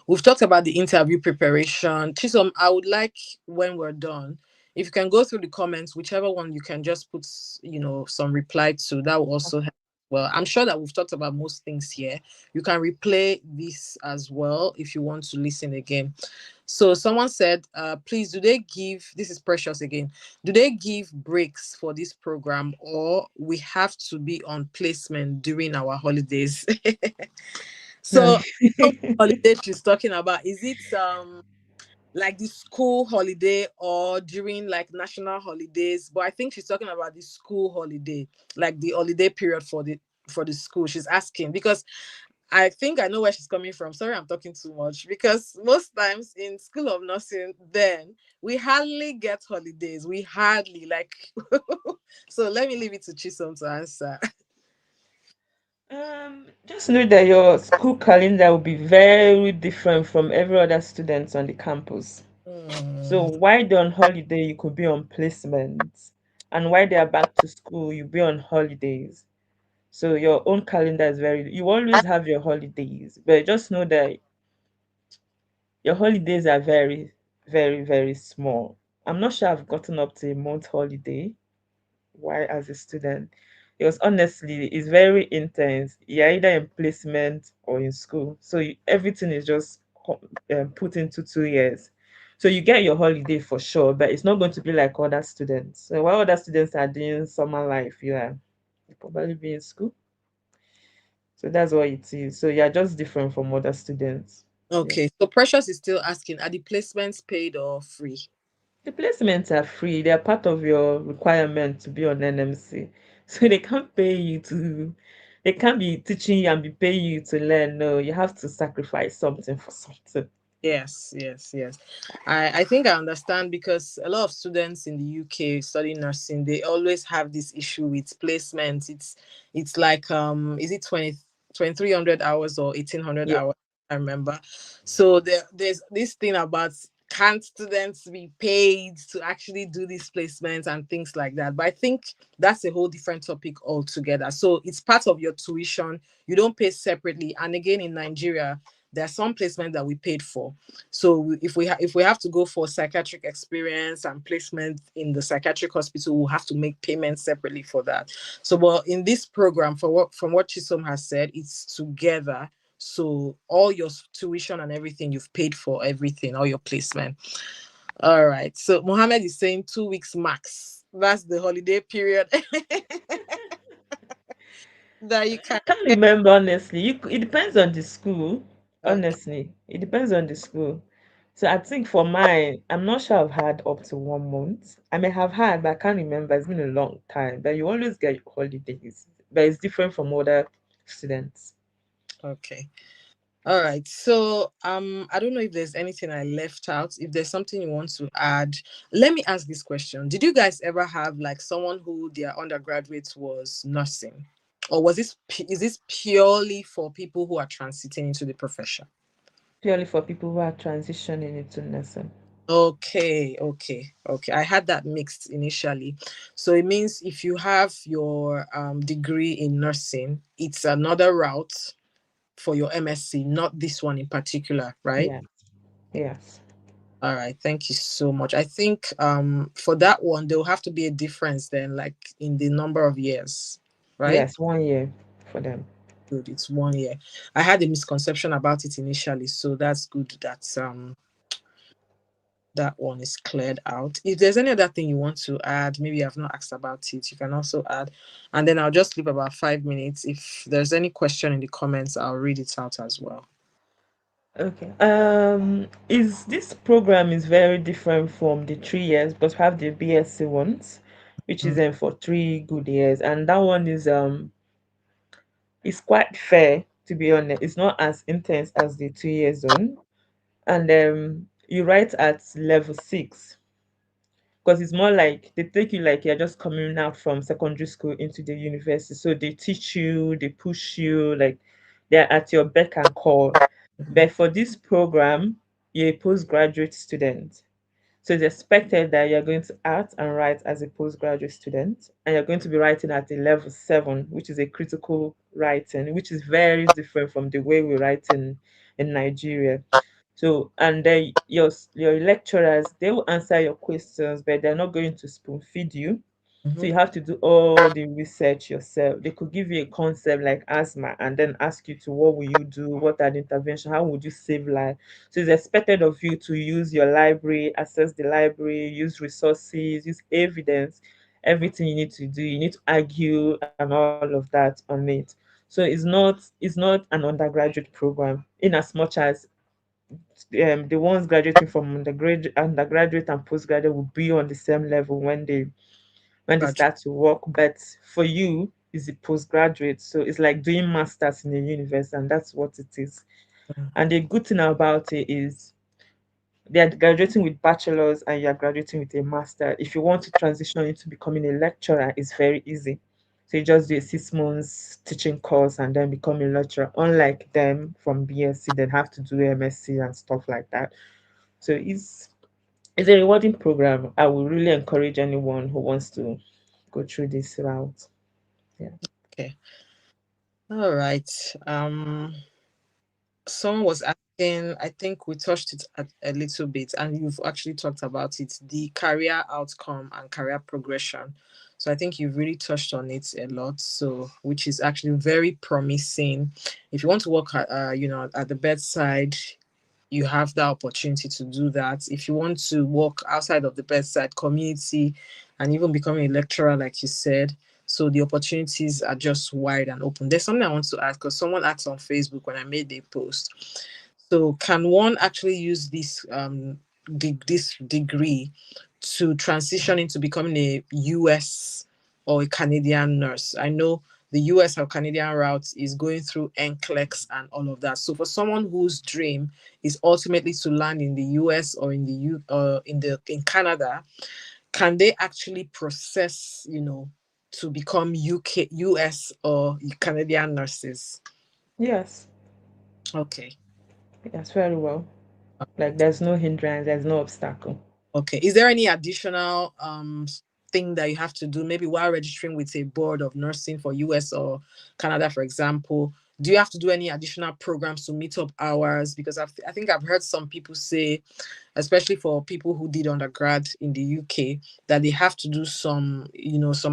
We've talked about the interview preparation. Chisom, I would like, when we're done, if you can go through the comments, whichever one you can just put, some reply to, that will also help. Well, I'm sure that we've talked about most things here. You can replay this as well if you want to listen again. So someone said, please, do they give, this is Precious again, do they give breaks for this program, or we have to be on placement during our holidays? No. So holiday she's talking about, is it like the school holiday or during like national holidays? But I think she's talking about the school holiday, like the holiday period for the school. She's asking because I think I know where she's coming from. Sorry, I'm talking too much, because most times in School of Nursing, then we hardly get holidays. We hardly like. So let me leave it to Chisom to answer. Just know that your school calendar will be very different from every other student on the campus. So Hmm. while they're on holiday, you could be on placement, and while they are back to school, you'll be on holidays. So your own calendar is very. You always have your holidays, but just know that your holidays are very, very, very small. I'm not sure I've gotten up to a month holiday while as a student. Because honestly, it's very intense. You're either in placement or in school. So everything is just put into 2 years. So you get your holiday for sure, but it's not going to be like other students. So while other students are doing summer life, you probably be in school. So that's what it is. So you're just different from other students. Yeah. Okay, so Precious is still asking, are the placements paid or free? The placements are free. They are part of your requirement to be on NMC. So they can't be teaching you and be paying you to learn. No, you have to sacrifice something for something. Yes, yes, yes. I think I understand, because a lot of students in the UK studying nursing, they always have this issue with placement. It's like is it 2,300 hours or 1,800 Yeah. hours? I remember. So there's this thing about, can students be paid to actually do these placements and things like that. But I think that's a whole different topic altogether. So it's part of your tuition. You don't pay separately. And again, in Nigeria, there are some placements that we paid for. So if we have to go for psychiatric experience and placement in the psychiatric hospital, we'll have to make payments separately for that. So, but in this program, from what Chisom has said, it's together. So all your tuition and everything, you've paid for everything, all your placement. All right. So Mohammed is saying 2 weeks max. That's the holiday period that you I can can't get. remember honestly. It depends on the school. Okay. Honestly, it depends on the school. So I think for mine, I'm not sure I've had up to 1 month. I may have had, but I can't remember. It's been a long time. But you always get holidays. But it's different from other students. Okay. All right. So I don't know if there's anything I left out. If there's something you want to add, let me ask this question. Did you guys ever have like someone who their undergraduate was nursing? Or is this purely for people who are transiting into the profession? Purely for people who are transitioning into nursing. Okay, okay, okay. I had that mixed initially. So it means if you have your degree in nursing, it's another route for your MSc, not this one in particular, right? Yeah. Yes. All right, thank you so much. I think for that one there will have to be a difference then, like in the number of years, right? Yes, 1 year for them. Good, it's 1 year. I had a misconception about it initially, so that's good that that one is cleared out. If there's any other thing you want to add, maybe I've not asked about it, you can also add. And then I'll just leave about 5 minutes. If there's any question in the comments, I'll read it out as well. Okay. Is this program is very different from the 3 years because we have the BSc ones, which is Mhm. for 3 good years, and that one is quite fair, to be honest. It's not as intense as the 2 years one, and you write at level 6 because it's more like they take you like you're just coming out from secondary school into the university. So they teach you, they push you, like they're at your beck and call. Mhm. But for this program, you're a postgraduate student. So it's expected that you're going to act and write as a postgraduate student, and you're going to be writing at a level 7, which is a critical writing, which is very different from the way we write in Nigeria. So, and then your lecturers, they will answer your questions, but they're not going to spoon feed you. So you Mhm. have to do all the research yourself. They could give you a concept like asthma and then ask you to what will you do, what are the intervention, how would you save life. So it's expected of you to use your library, access the library, use resources, use evidence, everything you need to do. You need to argue and all of that on it. So it's not an undergraduate program in as much as the ones graduating from undergraduate and postgraduate will be on the same level when they Gotcha. start to work. But for you, is a postgraduate, so it's like doing masters in a university, and that's what it is. And Mhm. the good thing about it is they are graduating with bachelors and you are graduating with a master. If you want to transition into becoming a lecturer, it's very easy. So you just do a 6 months teaching course and then become a lecturer. Unlike them from BSc, they have to do MSc and stuff like that. So it's a rewarding program. I would really encourage anyone who wants to go through this route. Yeah. Okay. All right. Someone was asking, I think we touched it a little bit, and you've actually talked about it, the career outcome and career progression. So I think you've really touched on it a lot. So, which is actually very promising. If you want to work at, at the bedside, you have the opportunity to do that. If you want to work outside of the bedside community and even becoming a lecturer, like you said, so the opportunities are just wide and open. There's something I want to ask because someone asked on Facebook when I made a post. So can one actually use this degree to transition into becoming a US or a Canadian nurse? I know the US or Canadian route is going through NCLEX and all of that. So for someone whose dream is ultimately to land in the US or in Canada, can they actually process, to become UK, US or Canadian nurses? Yes. Okay. Yes, very well. Okay. Like there's no hindrance, there's no obstacle. Okay. Is there any additional thing that you have to do, maybe while registering with a board of nursing for US or Canada, for example? Do you have to do any additional programs to meet up hours? Because I think I've heard some people say, especially for people who did undergrad in the UK, that they have to do some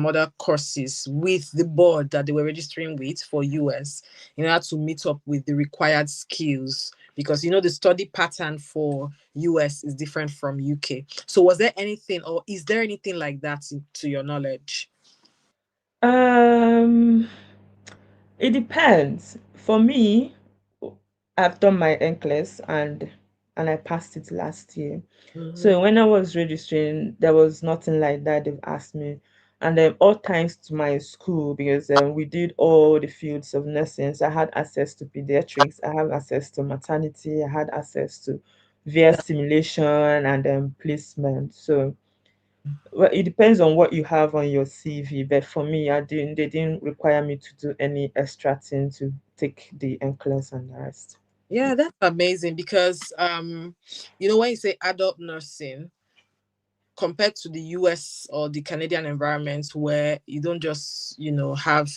other courses with the board that they were registering with for US in order to meet up with the required skills. Because the study pattern for US is different from UK. So was there anything, or is there anything like that to your knowledge? Um, it depends. For me, I've done my NCLEX and I passed it last year. Mm-hmm. So when I was registering, there was nothing like that they've asked me. And all thanks to my school because we did all the fields of nursing. So I had access to pediatrics, I have access to maternity, I had access to VS simulation and placement. So well, it depends on what you have on your CV, but for me, they didn't require me to do any extra thing to take the NCLEX and the rest. Yeah, that's amazing because when you say adult nursing, compared to the US or the Canadian environment where you don't just, have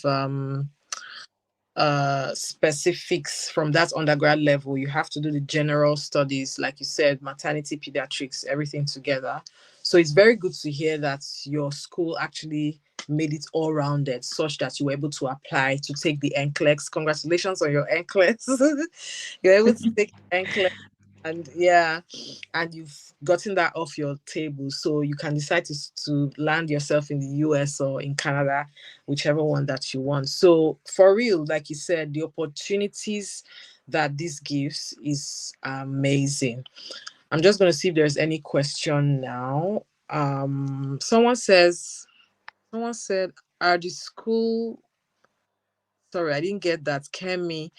specifics from that undergrad level, you have to do the general studies, like you said, maternity, pediatrics, everything together. So it's very good to hear that your school actually made it all rounded such that you were able to apply to take the NCLEX. Congratulations on your NCLEX. You're able to take NCLEX, and yeah, and you've gotten that off your table, so you can decide to land yourself in the US or in Canada, whichever one that you want. So for real, like you said, the opportunities that this gives is amazing. I'm just going to see if there's any question now. Someone said, are the school, sorry, I didn't get that. Kemi,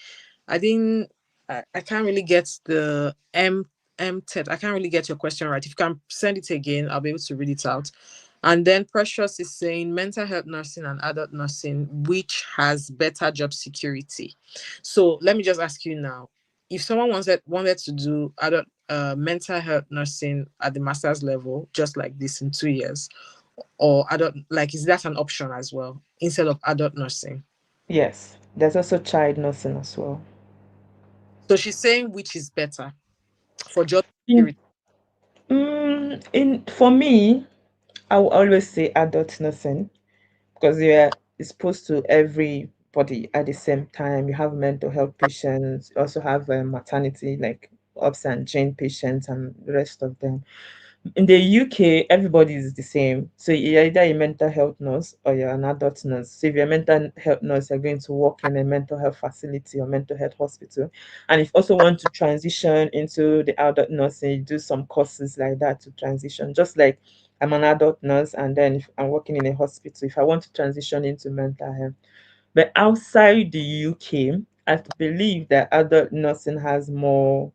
I didn't, I can't really get the MTET. I can't really get your question right. If you can send it again, I'll be able to read it out. And then Precious is saying mental health nursing and adult nursing, which has better job security. So let me just ask you now, if someone wanted to do adult mental health nursing at the master's level, just like this in 2 years, or adult, like, is that an option as well instead of adult nursing? Yes, there's also child nursing as well. So she's saying which is better for job In security. in for me, I will always say adult nursing because you're exposed to everybody at the same time. You have mental health patients, you also have maternity like obs and gyn patients and the rest of them. In the UK, everybody is the same. So you're either a mental health nurse or you're an adult nurse. So if you're a mental health nurse, you're going to work in a mental health facility or mental health hospital. And if you also want to transition into the adult nursing, you do some courses like that to transition. Just like I'm an adult nurse and then if I'm working in a hospital, if I want to transition into mental health. But outside the UK, I believe that adult nursing has more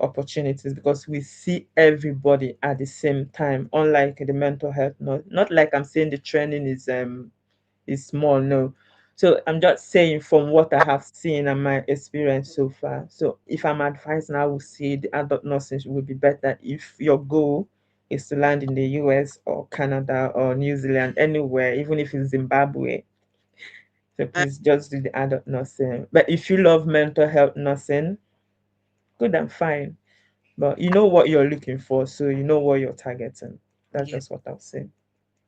opportunities because we see everybody at the same time, unlike the mental health. Not like I'm saying the training is small, no. So I'm just saying from what I have seen and my experience so far. So if I'm advising, I would say the adult nursing would be better if your goal is to land in the US or Canada or New Zealand, anywhere, even if it's Zimbabwe. So Uh, please just do the adult nursing. But if you love mental health nursing, good and fine. But you know what you're looking for, so you know what you're targeting. That's yeah. just what I'll say.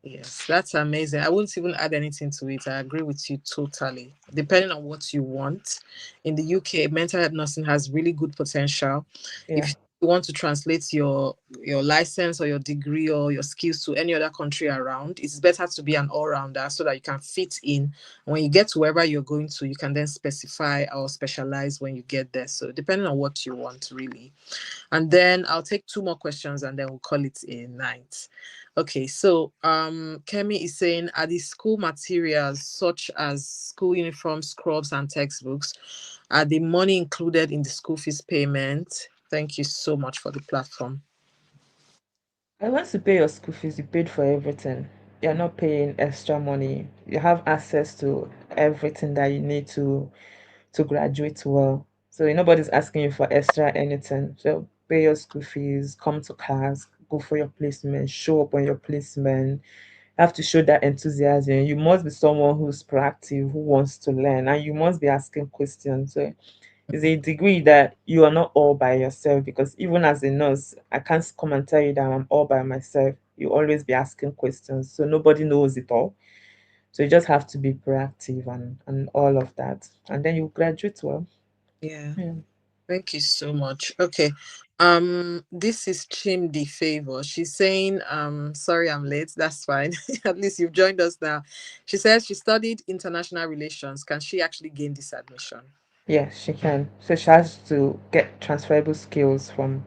Yes, that's amazing. I wouldn't even add anything to it. I agree with you totally. Depending on what you want. In the UK, mental health nursing has really good potential. Yeah. If you want to translate your license or your degree or your skills to any other country around, it's better to be an all-rounder so that you can fit in. And when you get to wherever you're going to, you can then specify or specialize when you get there. So depending on what you want, really. And then I'll take two more questions and then we'll call it a night. Okay, so Kemi is saying, are the school materials such as school uniforms, scrubs, and textbooks, are the money included in the school fees payment? Thank you so much for the platform. And once you pay your school fees, you paid for everything. You're not paying extra money. You have access to everything that you need to graduate well. So nobody's asking you for extra anything. So pay your school fees, come to class, go for your placement, show up on your placement. Have to show that enthusiasm. You must be someone who's proactive, who wants to learn, and you must be asking questions. So it's a degree that you are not all by yourself because even as a nurse, I can't come and tell you that I'm all by myself. You always be asking questions. So nobody knows it all. So you just have to be proactive and all of that. And then you graduate well. Yeah. Yeah. Thank you so much. Okay. This is Chimdi Favor. She's saying, sorry I'm late. That's fine. At least you've joined us now. She says she studied international relations. Can she actually gain this admission? Yes, she can. So she has to get transferable skills from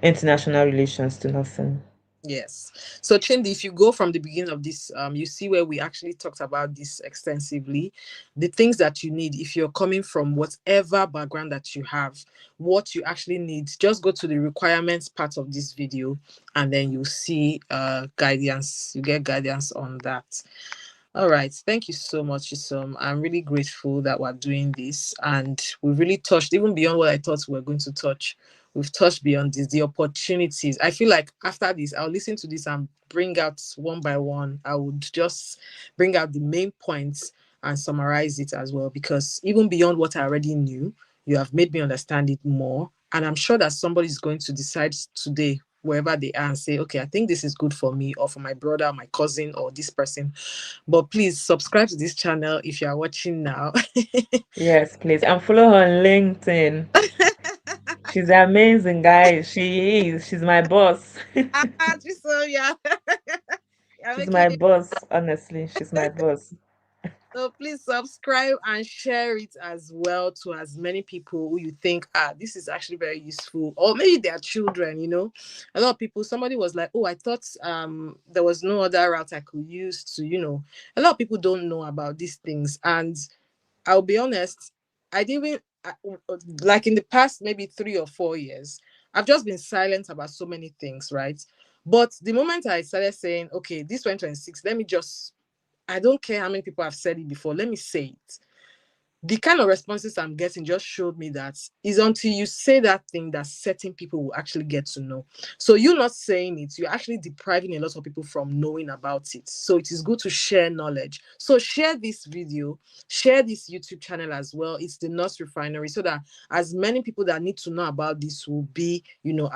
international relations to nursing. Yes. So Chindi, if you go from the beginning of this, you see where we actually talked about this extensively. The things that you need, if you're coming from whatever background that you have, what you actually need, just go to the requirements part of this video and then you see guidance. You get guidance on that. All right. Thank you so much, Chisom. I'm really grateful that we're doing this. And we've really touched, even beyond what I thought we were going to touch. We've touched beyond this, the opportunities. I feel like after this, I'll listen to this and bring out one by one. I would just bring out the main points and summarize it as well. Because even beyond what I already knew, you have made me understand it more. And I'm sure that somebody is going to decide today, wherever they are, and say, okay, I think this is good for me or for my brother, my cousin, or this person. But please subscribe to this channel if you are watching now. Yes, please. And follow her on LinkedIn. She's amazing, guys. She is. She's my boss. Chisom, yeah. You're She's making my me boss, honestly. She's my boss. So please subscribe and share it as well to as many people who you think, this is actually very useful, or maybe their children. A lot of people. Somebody was like, oh, I thought there was no other route I could use to. A lot of people don't know about these things, and I'll be honest, I didn't like in the past maybe 3 or 4 years, I've just been silent about so many things, right? But the moment I started saying, okay, this 2026, let me just, I don't care how many people have said it before, let me say it, the kind of responses I'm getting just showed me that it's until you say that thing that certain people will actually get to know. So you not saying it, you're actually depriving a lot of people from knowing about it. So it is good to share knowledge. So share this video, share this YouTube channel as well. It's the Nurse Refinery, so that as many people that need to know about this will be,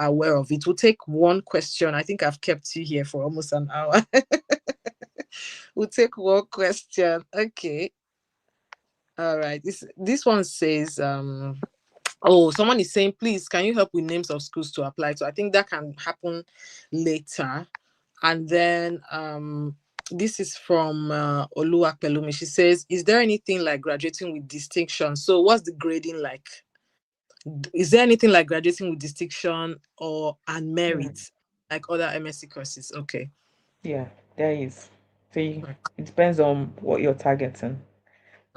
aware of it. We'll take one question. I think I've kept you here for almost an hour. We'll take one question. Okay. All right. This one says, oh, someone is saying, please, can you help with names of schools to apply to? I think that can happen later. And then this is from Oluwa Pelumi. She says, is there anything like graduating with distinction? So what's the grading like? Is there anything like graduating with distinction or and Yeah, merit like other MSc courses? Okay. yeah, there is. So it depends on what you're targeting.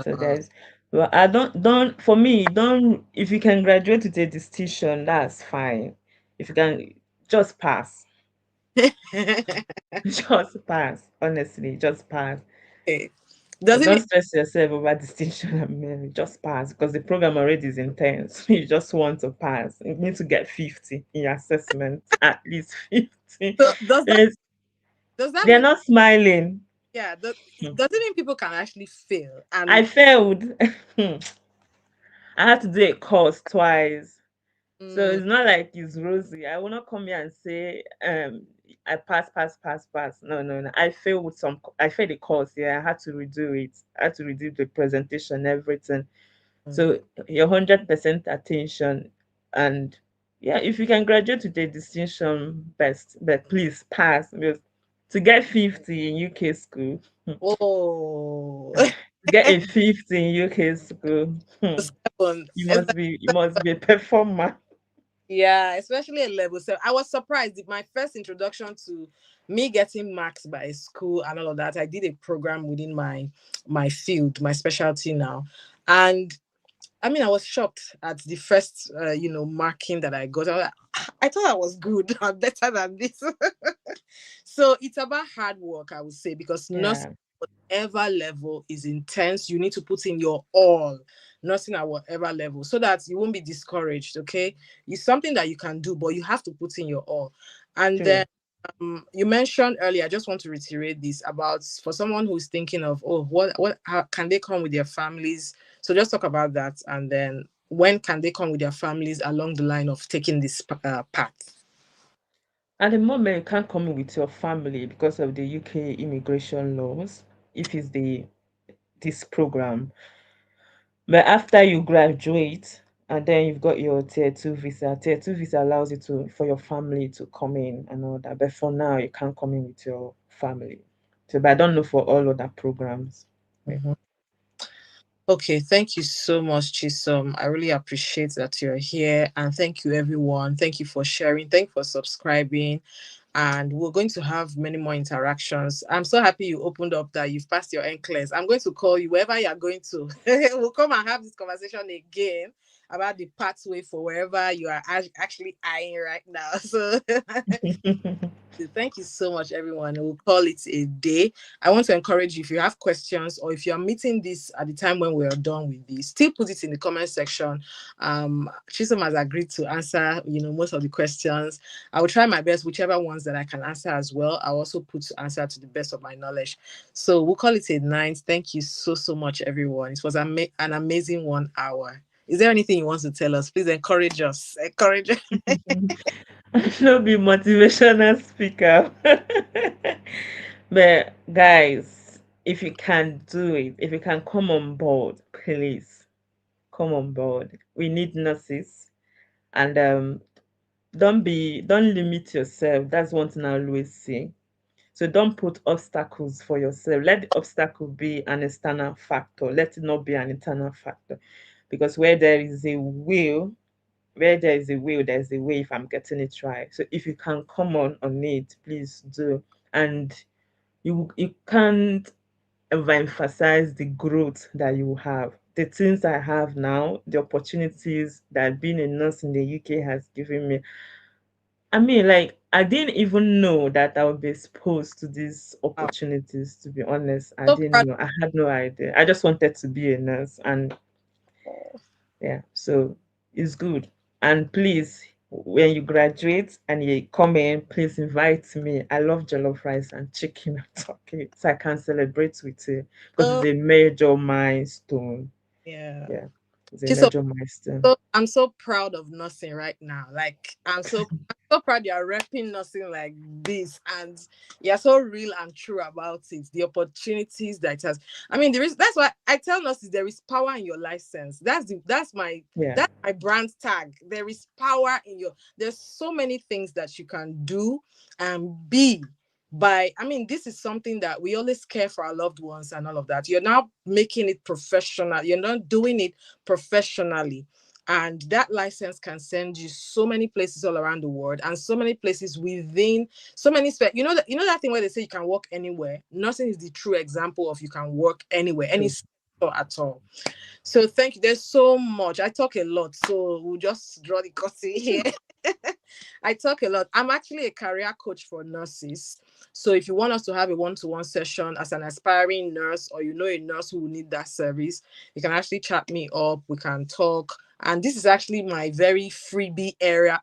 So Uh, there's, well, I don't for me, don't, if you can graduate with a distinction, that's fine. If you can just pass, just pass. Honestly, just pass. okay. Does But it don't mean stress yourself over distinction and merit. Just pass because the program already is intense. You just want to pass. You need to get 50 in your assessment, at least 50. so? Does that Yes, does that they're mean, not smiling. yeah? Hmm. Does it mean people can actually fail? I And failed. I had to do a course twice. So mm, it's not like it's rosy. I will not come here and say I pass, pass, pass, pass. No, no, no. I failed the course, yeah. I had to redo it. I had to redo the presentation, everything. So your 100% attention, and yeah, if you can graduate with a distinction, best, but please pass, because to get 50 in UK school, to oh, get a 50 in UK school, seven. you must be a performer. Yeah, especially at level 7. I was surprised. My first introduction to me getting marks by a school and all of that, I did a program within my field, my specialty now. And I mean, I was shocked at the first, marking that I got. I thought I was good. I'm better than this. So it's about hard work, I would say, because nursing Yeah, at whatever level is intense. You need to put in your all, nursing at whatever level, so that you won't be discouraged. Okay, it's something that you can do, but you have to put in your all. And then true. you mentioned earlier, I just want to reiterate this about for someone who's thinking of, oh, how can they come with their families? So just talk about that, and then when can they come with their families along the line of taking this path? At the moment, you can't come in with your family because of the UK immigration laws, if it's this program. But after you graduate and then you've got your tier 2 visa, tier 2 visa allows you to for your family to come in and all that. But for now, you can't come in with your family. So, but I don't know for all other programs. Yeah. Mhm. Okay, thank you so much, Chisom. I really appreciate that you're here. And thank you, everyone. Thank you for sharing. Thank you for subscribing. And we're going to have many more interactions. I'm so happy you opened up that you've passed your NCLEX. I'm going to call you wherever you're going to. We'll come and have this conversation again about the pathway for wherever you are actually eyeing right now. So thank you so much, everyone. We'll call it a day. I want to encourage you, if you have questions or if you're meeting this at the time when we are done with this, still put it in the comment section. Chisom has agreed to answer, most of the questions. I will try my best, whichever ones that I can answer as well. I'll also put to answer to the best of my knowledge. So we'll call it a night. Thank you so, so much, everyone. It was an amazing 1 hour. Is there anything you want to tell us? Please encourage us. Encourage us. No be motivational speaker. But guys, if you can do it, if you can come on board, please come on board. We need nurses, and don't limit yourself. That's one thing I always say. So don't put obstacles for yourself. Let the obstacle be an external factor. Let it not be an internal factor. Because where there is a will, there's a way, if I'm getting it right. So if you can come on it, please do. And you can't overemphasize the growth that you have. The things I have now, the opportunities that being a nurse in the UK has given me. I mean, like, I didn't even know that I would be exposed to these Wow. opportunities, to be honest. I So didn't proud. know. I had no idea. I just wanted to be a nurse. And yeah, so it's good. And please, when you graduate and you come in, please invite me. I love jollof rice and chicken and turkey, so I can celebrate with you because Oh it's a major milestone. yeah. Yeah, it's a Chisom, major milestone. so I'm so proud of nursing right now. Like I'm so proud you're repping nursing like this, and you're so real and true about it. The opportunities that it has. I mean, there is. That's why I tell nurses there is power in your license. Yeah, that's my brand tag. There is power in your. There's so many things that you can do and be by. I mean, this is something that we always care for our loved ones and all of that. You're now making it professional. You're not doing it professionally, and that license can send you so many places all around the world and so many places within so many you know that thing where they say you can work anywhere. Nursing is the true example of you can work anywhere, any true. sector at all. So thank you. There's so much. I talk a lot, so we'll just draw the curtain here. I talk a lot. I'm actually a career coach for nurses. So if you want us to have a one-to-one session as an aspiring nurse, or you know a nurse who will need that service, you can actually chat me up. We can talk. And this is actually my very freebie era.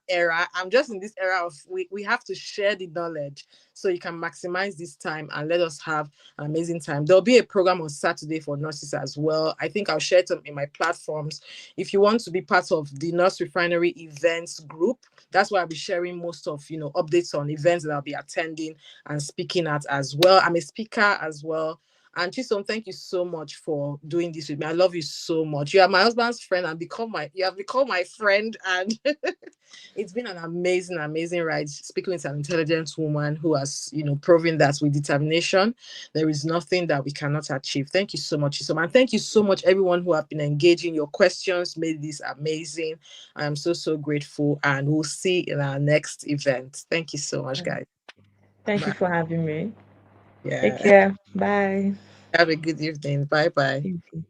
I'm just in this era of we have to share the knowledge so you can maximize this time and let us have an amazing time. There'll be a program on Saturday for nurses as well. I think I'll share it in my platforms. If you want to be part of the Nurse Refinery events group, that's where I'll be sharing most of updates on events that I'll be attending and speaking at as well. I'm a speaker as well. And Chisom, thank you so much for doing this with me. I love you so much. You are my husband's friend and you have become my friend. And it's been an amazing, amazing ride speaking with an intelligent woman who has, proven that with determination, there is nothing that we cannot achieve. Thank you so much, Chisom. And thank you so much, everyone who have been engaging. Your questions made this amazing. I am so, so grateful. And we'll see in our next event. Thank you so much, guys. Thank you Bye. for having me. Take Yeah. care. Bye. Have a good evening. Bye bye. You too.